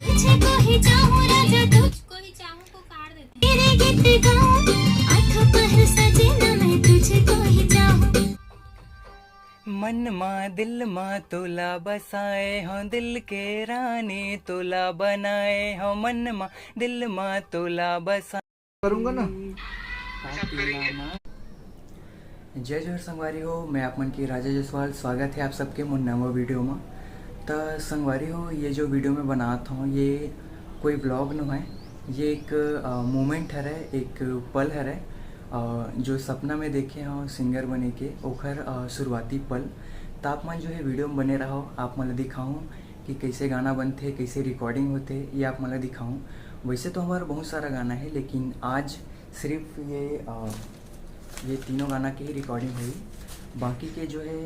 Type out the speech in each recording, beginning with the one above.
तुझको ही चाहूं राजा, तुझको ही चाहूं पुकार देते तेरे गीत गाऊं, आंखों पर सजे न मैं तुझको ही चाहूं। मन मा दिल मा तोला बसाए हो, दिल के रानी तोला बनाए हो, मन मा दिल मा तोला बसाए करूंगा ना। जय जोहर संगवारी हो, मैं आप मन की राजा जसवाल। स्वागत है आप सबके मोर नवा वीडियो में। तो संगवारी हो, ये जो वीडियो में बनाता हूँ ये कोई ब्लॉग न है, ये एक मोमेंट है, एक पल है जो सपना में देखे हो सिंगर बने के ओखर शुरुआती पल। तो आप मन जो है वीडियो में बने रहो, आप मन दिखाऊँ कि कैसे गाना बनते, कैसे रिकॉर्डिंग होते, ये आप मन दिखाऊँ। वैसे तो हमारा बहुत सारा गाना है, लेकिन आज सिर्फ ये तीनों गाना की ही रिकॉर्डिंग हुई, बाकी के जो है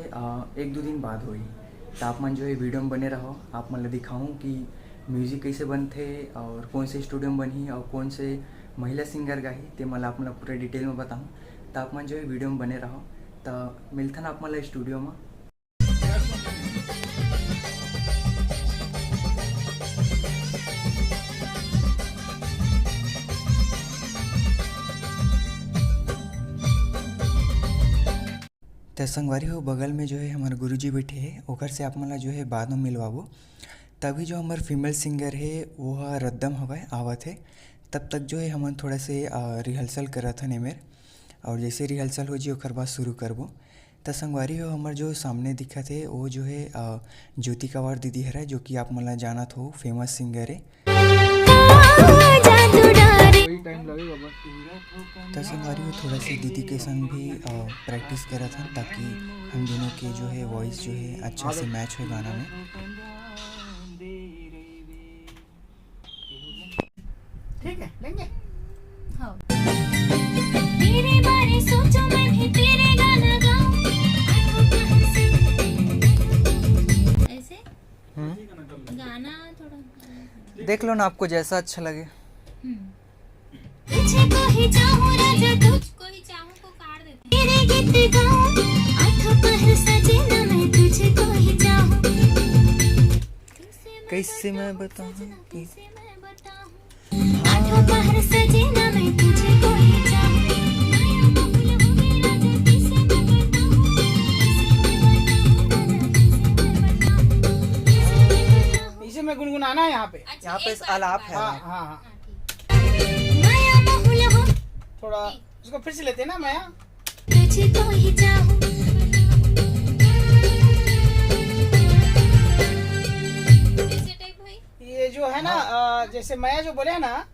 एक दो दिन बाद हुई। तो आप मन जो है वीडियो में बने रहो, आप मन दिखाऊँ कि म्यूज़िक कैसे बनते और कौन से स्टूडियो में बनी और कौन से महिला सिंगर गाही, ते मला आप मन पूरे डिटेल में बताऊँ। तो आप मन जो है वीडियो में बने रहो। तो मिलता ना आप मन स्टूडियो में। तो संगवारी हो, बगल में जो है हमारे गुरुजी बैठे हैं, ओकर से आप मला जो है बाद में मिलवाबो। तभी जो हमारे फीमेल सिंगर है वो रद्दम हवा आवत है, तब तक जो है हम थोड़ा से रिहर्सल करत हन एमेर, और जैसे रिहर्सल हो जी ओकर बाद शुरू करबो। तो संगवारी हो, हमारे जो सामने दिखत है वो जो है ज्योति कवार दीदी है, जो कि आप मला जानत हो, फेमस सिंगर है। टाइम लगेगा बस। तो संगवारी हो, थोड़ा सी दीदी के संग भी प्रैक्टिस करा था, ताकि हम दोनों के जो है वॉइस जो है अच्छा से मैच हो गाना में। ठीक है, लेंगे। हाँ। तेरे बारे सोचो मैं भी तेरे गाना गाऊं, ऐसे गाना थोड़ा देख लो ना, आपको जैसा अच्छा लगे। तुझको ही चाहूं राजा, तुझको ही चाहूं पुकार देते तेरे गीत गाऊं, आंखों पर सजे न मैं तुझको ही चाहूं। कैसे मैं बताऊं कैसे मैं बताऊं, आंखों पर सजे न मैं तुझको ही चाहूं। माया बहुल हो गई राजा, कैसे मैं बताऊं, इसे में गुनगुनाना है यहाँ पे। यहाँ पे आलाप है। हाँ हाँ हाँ, माया बहुल हो, थोड़ा उसको फिर से लेते हैं ना। मैं तुझको ही चाहूं। कैसे टाइप हुई? ये जो है ना जैसे मैं जो बोले ना,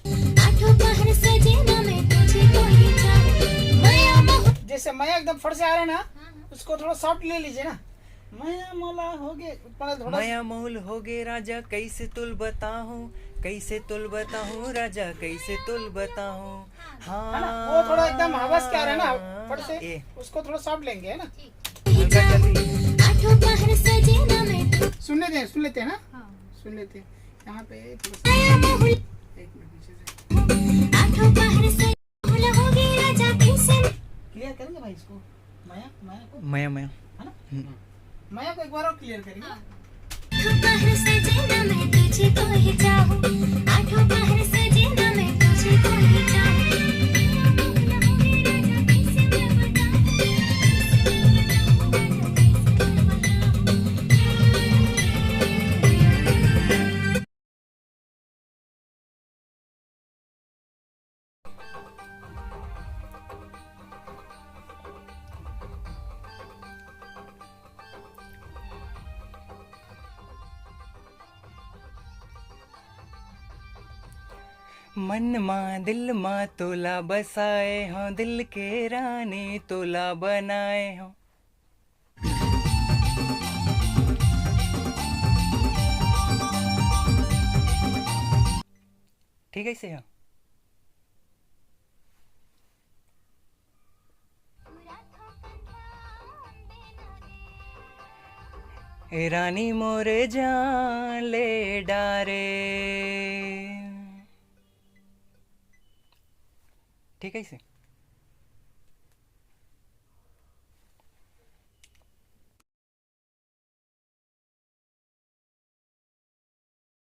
आंखों पर सजे न मैं तुझको ही चाहूं। माया बहुल, जैसे मैं एकदम फट से आ रहे हैं ना, उसको थोड़ा सॉफ्ट ले लीजिए ना। माया मोला हो गए थोड़ा। माया मोल हो गे राजा, कैसे तुल बताऊं, कैसे तुल बताऊं राजा, कैसे तुल बताऊं। है ना, हाँ, वो थोड़ा एकदम हवस क्या रहे ना, फट से उसको थोड़ा सॉफ्ट लेंगे, है ना। आंखों पर सजे न मैं सुन लेते हैं ना। हाँ। सुन लेते हैं यहाँ पे माया बहुल, एक मिनट पीछे से आंखों पर सजे बहुल हो गई राजा, कैसे क्लियर करेंगे भाई इसको। माया को, माया है ना। माया को एक बार और क्लियर करेंगे। आंखों पर सजे न मैं तुझको ही चाहूं, आंखों पर सजे न मैं तुझको ही चाहूं। मन मा दिल मा तोला बसाए हो, दिल के रानी तोला बनाए हो। ठीक है, से ए रानी मोरे जान ले डारे। ठीक है, से